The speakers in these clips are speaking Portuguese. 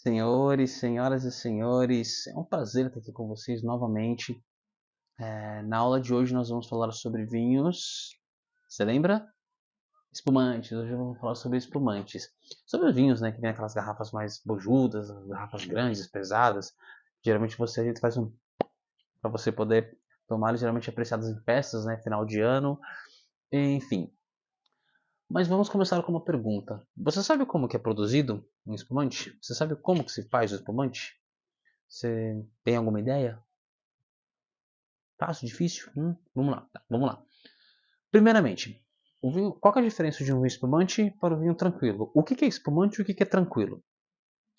Senhores, senhoras e senhores, é um prazer estar aqui com vocês novamente. Na aula de hoje nós vamos falar sobre vinhos. Você lembra? Espumantes. Hoje vamos falar sobre espumantes. Sobre os vinhos, né, que vem aquelas garrafas mais bojudas, garrafas grandes, pesadas. Geralmente a gente faz para você poder tomar, geralmente apreciados em festas, né, final de ano, enfim. Mas vamos começar com uma pergunta. Você sabe como que é produzido um espumante? Você sabe como que se faz o espumante? Você tem alguma ideia? Fácil, difícil? Vamos lá, vamos lá. Primeiramente, qual que é a diferença de um vinho espumante para o vinho tranquilo? O que é espumante e o que é tranquilo?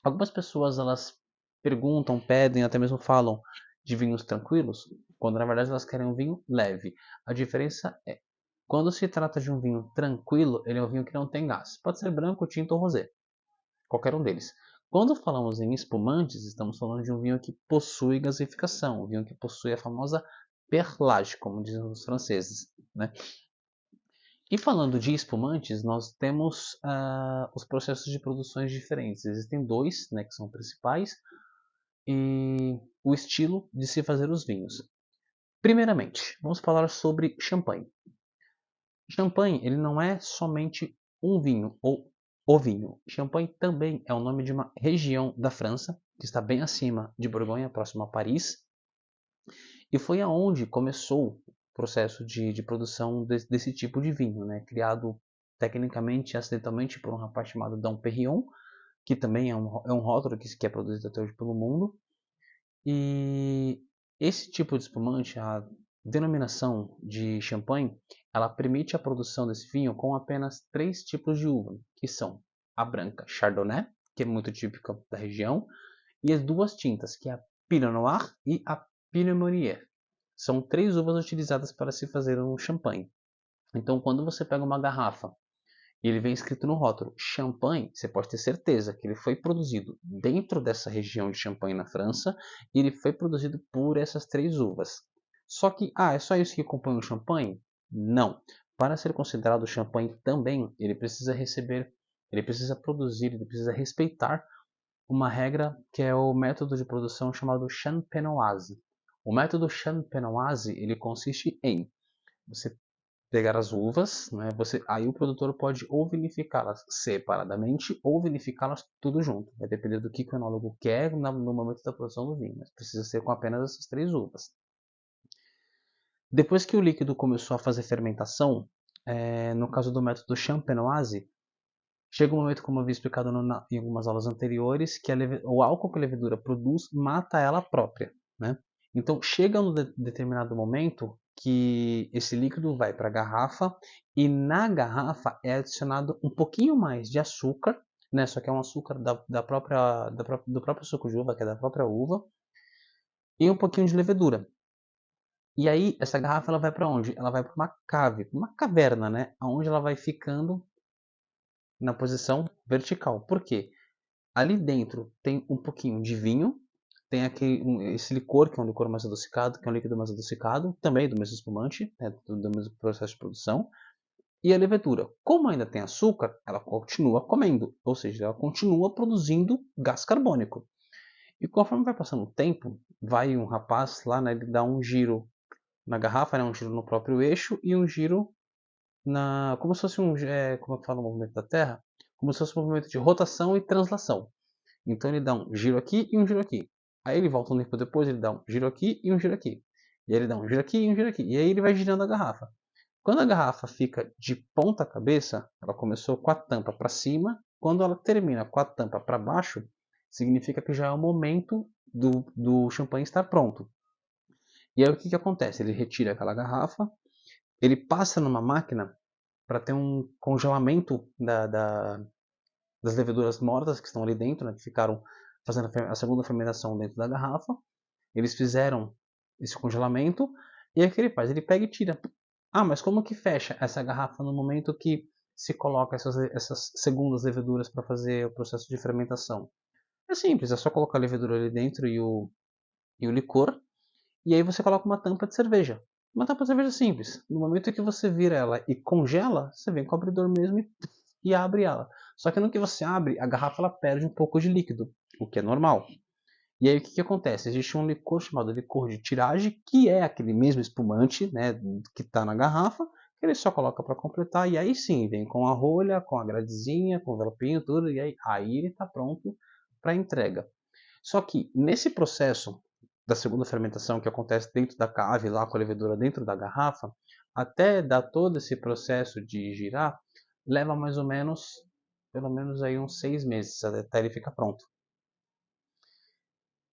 Algumas pessoas elas perguntam, pedem, até mesmo falam de vinhos tranquilos, quando na verdade elas querem um vinho leve. A diferença é, quando se trata de um vinho tranquilo, ele é um vinho que não tem gás. Pode ser branco, tinto ou rosé, qualquer um deles. Quando falamos em espumantes, estamos falando de um vinho que possui gasificação, um vinho que possui a famosa perlage, como dizem os franceses, né? E falando de espumantes, nós temos os processos de produções diferentes. Existem dois, né, que são principais, e o estilo de se fazer os vinhos. Primeiramente, vamos falar sobre champanhe. Champanhe, ele não é somente um vinho ou o vinho. Champanhe também é o nome de uma região da França, que está bem acima de Borgonha, próximo a Paris, e foi aonde começou o processo de produção desse tipo de vinho, né? Criado tecnicamente e acidentalmente por um rapaz chamado Dom Perignon, que também é um rótulo que é produzido até hoje pelo mundo. E esse tipo de espumante, a denominação de champanhe, ela permite a produção desse vinho com apenas três tipos de uva, que são a branca Chardonnay, que é muito típica da região, e as duas tintas, que é a Pinot Noir e a Pinot Meunier. São três uvas utilizadas para se fazer um champanhe. Então, quando você pega uma garrafa e ele vem escrito no rótulo champanhe, você pode ter certeza que ele foi produzido dentro dessa região de Champagne na França e ele foi produzido por essas três uvas. Só que, é só isso que compõe o champanhe? Não. Para ser considerado champanhe também, ele precisa produzir, ele precisa respeitar uma regra que é o método de produção chamado champenoise. O método champenoise ele consiste em você pegar as uvas, né? Aí o produtor pode ou vinificá-las separadamente ou vinificá-las tudo junto. Vai depender do que o enólogo quer no momento da produção do vinho, mas precisa ser com apenas essas três uvas. Depois que o líquido começou a fazer fermentação, no caso do método champenoise, chega um momento, como eu havia explicado em algumas aulas anteriores, que o álcool que a levedura produz mata ela própria, né? Então chega um determinado momento que esse líquido vai para a garrafa e na garrafa é adicionado um pouquinho mais de açúcar, né? Só que é um açúcar do próprio suco de uva, que é da própria uva, e um pouquinho de levedura. E aí essa garrafa ela vai para onde? Ela vai para uma cave, uma caverna, né? Onde ela vai ficando na posição vertical. Por quê? Ali dentro tem um pouquinho de vinho, tem esse licor, que é um licor mais adocicado, que é um líquido mais adocicado, também do mesmo espumante, né, do mesmo processo de produção. E a levedura, como ainda tem açúcar, ela continua comendo, ou seja, ela continua produzindo gás carbônico. E conforme vai passando o tempo, vai um rapaz lá, né, ele dá um giro na garrafa, né, um giro no próprio eixo e um giro como se fosse como eu falo, o movimento da Terra, como se fosse um movimento de rotação e translação. Então ele dá um giro aqui e um giro aqui. Aí ele volta um tempo depois, ele dá um giro aqui e um giro aqui. E aí ele dá um giro aqui e um giro aqui. E aí ele vai girando a garrafa. Quando a garrafa fica de ponta cabeça, ela começou com a tampa para cima. Quando ela termina com a tampa para baixo, significa que já é o momento do champanhe estar pronto. E aí o que acontece? Ele retira aquela garrafa, ele passa numa máquina para ter um congelamento das leveduras mortas que estão ali dentro, né, que ficaram fazendo a segunda fermentação dentro da garrafa. Eles fizeram esse congelamento e aí o que ele faz? Ele pega e tira. Mas como que fecha essa garrafa no momento que se coloca essas segundas leveduras para fazer o processo de fermentação? É simples, é só colocar a levedura ali dentro e o licor, e aí você coloca uma tampa de cerveja. Uma tampa de cerveja simples. No momento que você vira ela e congela, você vem com o abridor mesmo e e abre ela. Só que no que você abre, a garrafa ela perde um pouco de líquido, o que é normal. E aí o que acontece? Existe um licor chamado licor de tiragem, que é aquele mesmo espumante, né, que está na garrafa, que ele só coloca para completar, e aí sim, vem com a rolha, com a gradezinha, com o envelopinho, tudo, e aí ele está pronto para entrega. Só que nesse processo da segunda fermentação que acontece dentro da cave, lá com a levedura dentro da garrafa, até dar todo esse processo de girar, leva mais ou menos, pelo menos aí uns 6 meses até ele ficar pronto.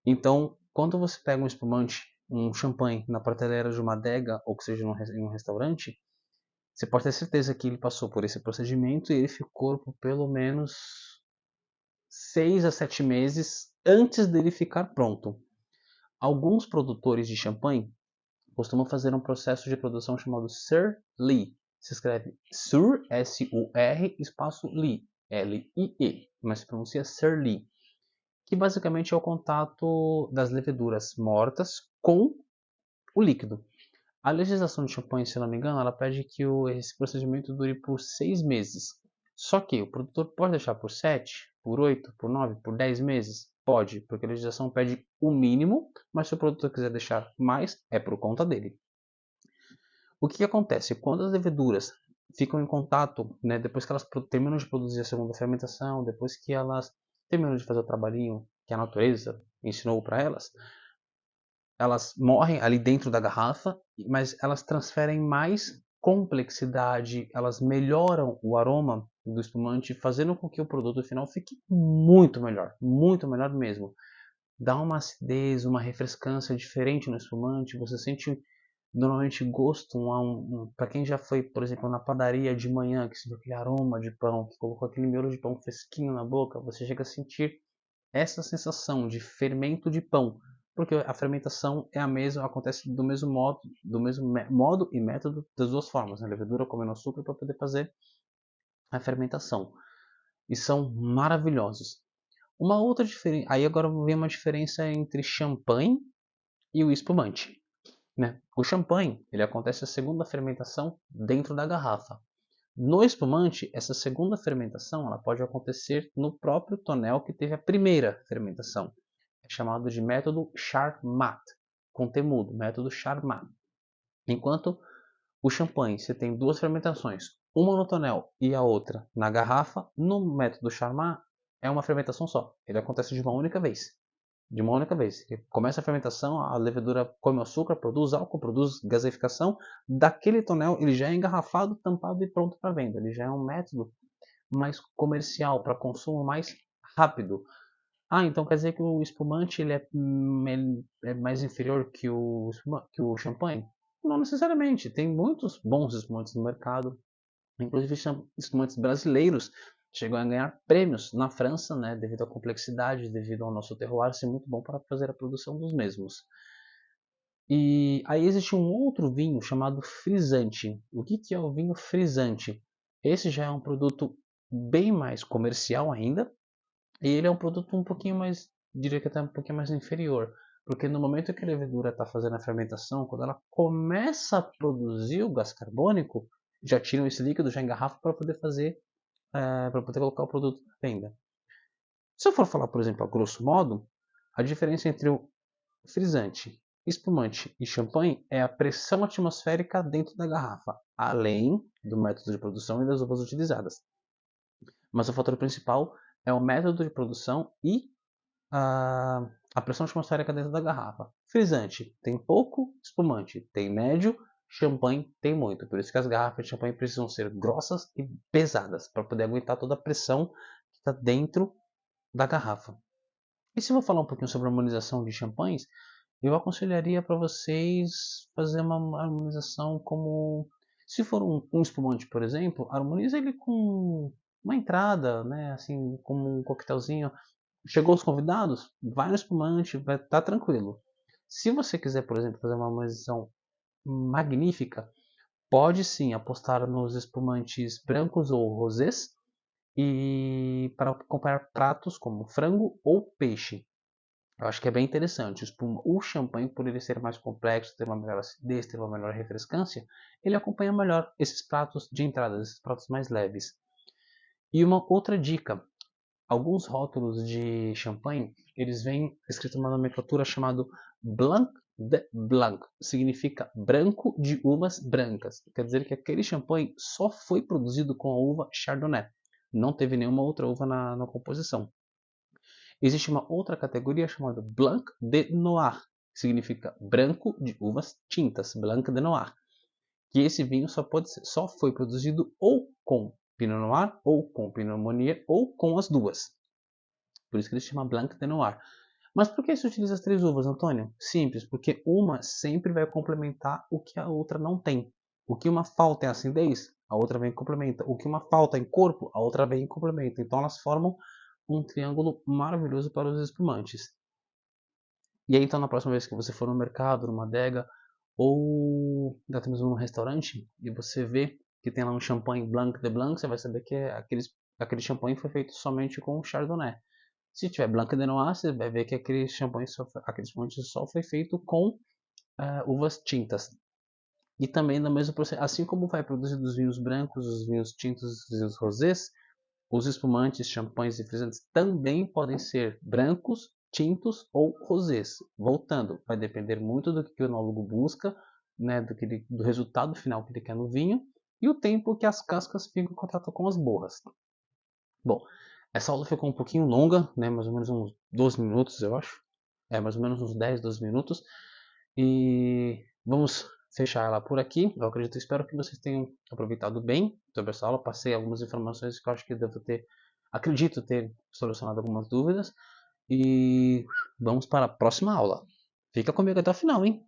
Então, quando você pega um espumante, um champanhe na prateleira de uma adega ou que seja em um restaurante, você pode ter certeza que ele passou por esse procedimento e ele ficou por pelo menos 6 a 7 meses antes dele ficar pronto. Alguns produtores de champanhe costumam fazer um processo de produção chamado Sur-Lie. Se escreve Sur, S-U-R, espaço Lie, L-I-E, mas se pronuncia Sur-Lie, que basicamente é o contato das leveduras mortas com o líquido. A legislação de champanhe, se não me engano, ela pede que esse procedimento dure por 6 meses. Só que o produtor pode deixar por 7, por 8, por 9, por 10 meses? Pode, porque a legislação pede o mínimo, mas se o produtor quiser deixar mais, é por conta dele. O que acontece? Quando as leveduras ficam em contato, né, depois que elas terminam de produzir a segunda fermentação, depois que elas terminam de fazer o trabalhinho que a natureza ensinou para elas morrem ali dentro da garrafa, mas elas transferem mais complexidade, elas melhoram o aroma do espumante, fazendo com que o produto final fique muito melhor mesmo. Dá uma acidez, uma refrescância diferente no espumante, você sente normalmente gosto, para quem já foi, por exemplo, na padaria de manhã, que sentiu aquele aroma de pão, que colocou aquele miolo de pão fresquinho na boca, você chega a sentir essa sensação de fermento de pão, porque a fermentação é a mesma, acontece do mesmo modo e método das duas formas, né? A levedura comendo açúcar para poder fazer a fermentação. E são maravilhosos. Uma outra diferença, aí agora vem uma diferença entre champanhe e o espumante, né? O champanhe, ele acontece a segunda fermentação dentro da garrafa. No espumante, essa segunda fermentação ela pode acontecer no próprio tonel que teve a primeira fermentação. É chamado de método Charmat, com T mudo, método Charmat. Enquanto o champanhe, você tem duas fermentações, uma no tonel e a outra na garrafa, no método Charmat é uma fermentação só. Ele acontece de uma única vez. De uma única vez. Começa a fermentação, a levedura come o açúcar, produz álcool, produz gaseificação. Daquele tonel ele já é engarrafado, tampado e pronto para venda. Ele já é um método mais comercial, para consumo mais rápido. Ah, então quer dizer que o espumante ele é mais inferior que o champanhe? Não necessariamente. Tem muitos bons espumantes no mercado, inclusive espumantes brasileiros chegam a ganhar prêmios na França, né, devido à complexidade, devido ao nosso terroir ser muito bom para fazer a produção dos mesmos. E aí existe um outro vinho chamado frisante. O que é o vinho frisante? Esse já é um produto bem mais comercial ainda, e ele é um produto um pouquinho mais, diria que até um pouquinho mais inferior, porque no momento que a levedura está fazendo a fermentação, quando ela começa a produzir o gás carbônico, já tiram esse líquido, já engarrafam para poder fazer, para poder colocar o produto na venda. Se eu for falar, por exemplo, a grosso modo, a diferença entre o frisante, espumante e champanhe é a pressão atmosférica dentro da garrafa, além do método de produção e das uvas utilizadas. Mas o fator principal é o método de produção e a pressão atmosférica dentro da garrafa. Frisante tem pouco, espumante tem médio, champanhe tem muito. Por isso que as garrafas de champanhe precisam ser grossas e pesadas para poder aguentar toda a pressão que está dentro da garrafa. E se eu vou falar um pouquinho sobre a harmonização de champanhes, eu aconselharia para vocês fazer uma harmonização como se for um espumante, por exemplo, harmoniza ele com uma entrada, né, assim, como um coquetelzinho. Chegou os convidados, vai no espumante, vai estar tranquilo. Se você quiser, por exemplo, fazer uma harmonização magnífica, pode sim apostar nos espumantes brancos ou rosés e para acompanhar pratos como frango ou peixe. Eu acho que é bem interessante. O champanhe, por ele ser mais complexo, ter uma melhor acidez, ter uma melhor refrescância, ele acompanha melhor esses pratos de entrada, esses pratos mais leves. E uma outra dica, alguns rótulos de champanhe, eles vêm escrito uma nomenclatura chamada Blanc de Blanc, significa branco de uvas brancas. Quer dizer que aquele champanhe só foi produzido com a uva Chardonnay. Não teve nenhuma outra uva na composição. Existe uma outra categoria chamada Blanc de Noir, que significa branco de uvas tintas, Blanc de Noir. Que esse vinho só foi produzido ou com Pinot Noir, ou com Pinot Meunier, ou com as duas. Por isso que ele se chama Blanc de Noir. Mas por que se utiliza as três uvas, Antônio? Simples, porque uma sempre vai complementar o que a outra não tem. O que uma falta em acidez, a outra vem e complementa. O que uma falta em corpo, a outra vem e complementa. Então elas formam um triângulo maravilhoso para os espumantes. E aí então na próxima vez que você for no mercado, numa adega, ou até mesmo num restaurante, e você vê que tem lá um champanhe Blanc de Blanc, você vai saber que aquele champanhe foi feito somente com Chardonnay. Se tiver Blanc de Noir, você vai ver que aquele champanhe só foi feito com uvas tintas. E também no mesmo processo, assim como vai produzido os vinhos brancos, os vinhos tintos, os vinhos rosés, os espumantes, champanhes e frisantes também podem ser brancos, tintos ou rosés. Voltando, vai depender muito do que o enólogo busca, né, do resultado final que ele quer no vinho e o tempo que as cascas ficam em contato com as borras. Bom, essa aula ficou um pouquinho longa, né, mais ou menos uns 12 minutos, eu acho. Mais ou menos uns 10, 12 minutos. E vamos fechar ela por aqui. Eu acredito, espero que vocês tenham aproveitado bem sobre essa aula. Passei algumas informações que eu acho que acredito ter solucionado algumas dúvidas. E vamos para a próxima aula. Fica comigo até o final, hein?